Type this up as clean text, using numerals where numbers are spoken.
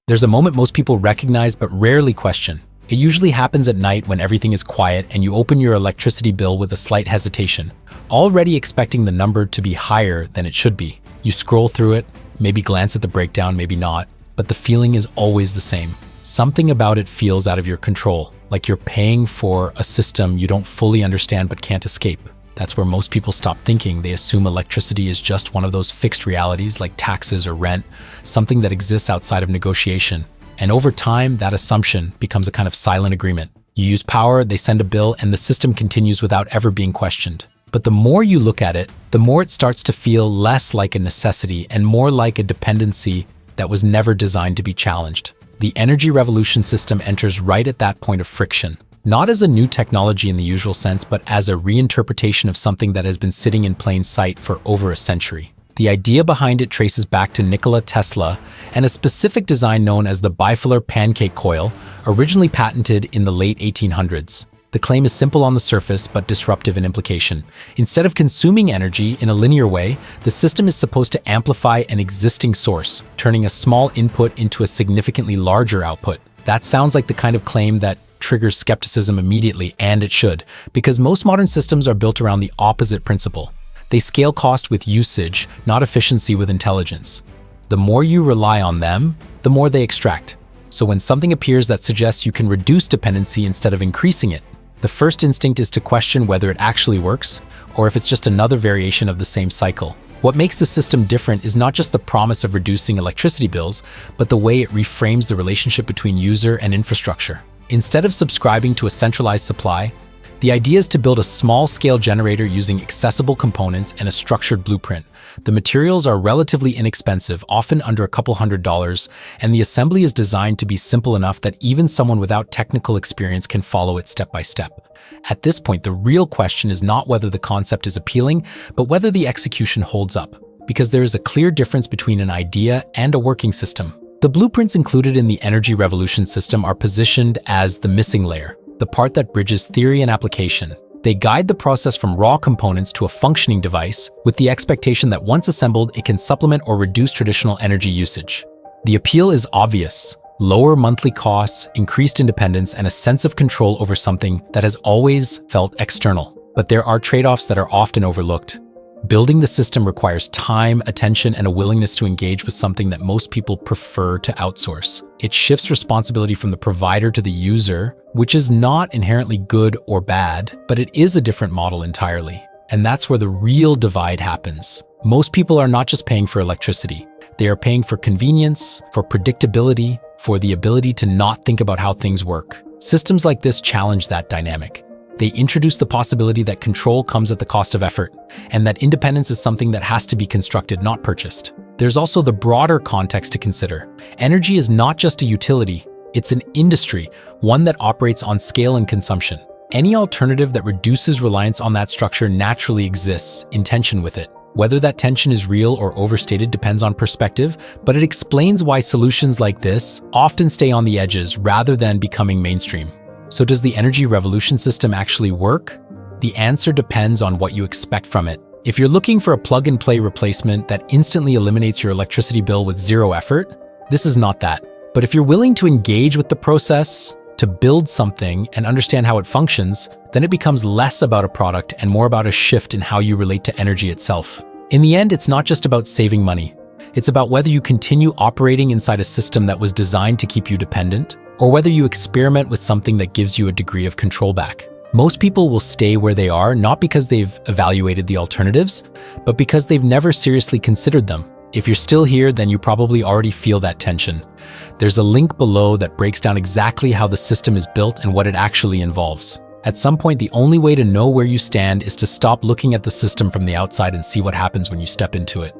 There's a moment most people recognize but rarely question. It usually happens at night when everything is quiet and you open your electricity bill with a slight hesitation, already expecting the number to be higher than it should be. You scroll through it, maybe glance at the breakdown, maybe not, but the feeling is always the same. Something about it feels out of your control, like you're paying for a system you don't fully understand but can't escape. That's where most people stop thinking. They assume electricity is just one of those fixed realities like taxes or rent, something that exists outside of negotiation. And over time, that assumption becomes a kind of silent agreement. You use power, they send a bill, and the system continues without ever being questioned. But the more you look at it, the more it starts to feel less like a necessity and more like a dependency that was never designed to be challenged. The energy revolution system enters right at that point of friction. Not as a new technology in the usual sense, but as a reinterpretation of something that has been sitting in plain sight for over a century. The idea behind it traces back to Nikola Tesla and a specific design known as the bifilar pancake coil, originally patented in the late 1800s. The claim is simple on the surface, but disruptive in implication. Instead of consuming energy in a linear way, the system is supposed to amplify an existing source, turning a small input into a significantly larger output. That sounds like the kind of claim that triggers skepticism immediately, and it should, because most modern systems are built around the opposite principle. They scale cost with usage, not efficiency with intelligence. The more you rely on them, the more they extract. So when something appears that suggests you can reduce dependency instead of increasing it, the first instinct is to question whether it actually works, or if it's just another variation of the same cycle. What makes the system different is not just the promise of reducing electricity bills, but the way it reframes the relationship between user and infrastructure. Instead of subscribing to a centralized supply, the idea is to build a small-scale generator using accessible components and a structured blueprint. The materials are relatively inexpensive, often under a couple $100s, and the assembly is designed to be simple enough that even someone without technical experience can follow it step by step. At this point, the real question is not whether the concept is appealing, but whether the execution holds up, because there is a clear difference between an idea and a working system. The blueprints included in the energy revolution system are positioned as the missing layer, the part that bridges theory and application. They guide the process from raw components to a functioning device, with the expectation that once assembled, it can supplement or reduce traditional energy usage. The appeal is obvious: lower monthly costs, increased independence, and a sense of control over something that has always felt external. But there are trade-offs that are often overlooked. Building the system requires time, attention, and a willingness to engage with something that most people prefer to outsource. It shifts responsibility from the provider to the user, which is not inherently good or bad, but it is a different model entirely. And that's where the real divide happens. Most people are not just paying for electricity. They are paying for convenience, for predictability, for the ability to not think about how things work. Systems like this challenge that dynamic. They introduce the possibility that control comes at the cost of effort, and that independence is something that has to be constructed, not purchased. There's also the broader context to consider. Energy is not just a utility, it's an industry, one that operates on scale and consumption. Any alternative that reduces reliance on that structure naturally exists in tension with it. Whether that tension is real or overstated depends on perspective, but it explains why solutions like this often stay on the edges rather than becoming mainstream. So does the energy revolution system actually work? The answer depends on what you expect from it. If you're looking for a plug-and-play replacement that instantly eliminates your electricity bill with zero effort, this is not that. But if you're willing to engage with the process, to build something and understand how it functions, then it becomes less about a product and more about a shift in how you relate to energy itself. In the end, it's not just about saving money. It's about whether you continue operating inside a system that was designed to keep you dependent, or whether you experiment with something that gives you a degree of control back. Most people will stay where they are, not because they've evaluated the alternatives, but because they've never seriously considered them. If you're still here, then you probably already feel that tension. There's a link below that breaks down exactly how the system is built and what it actually involves. At some point, the only way to know where you stand is to stop looking at the system from the outside and see what happens when you step into it.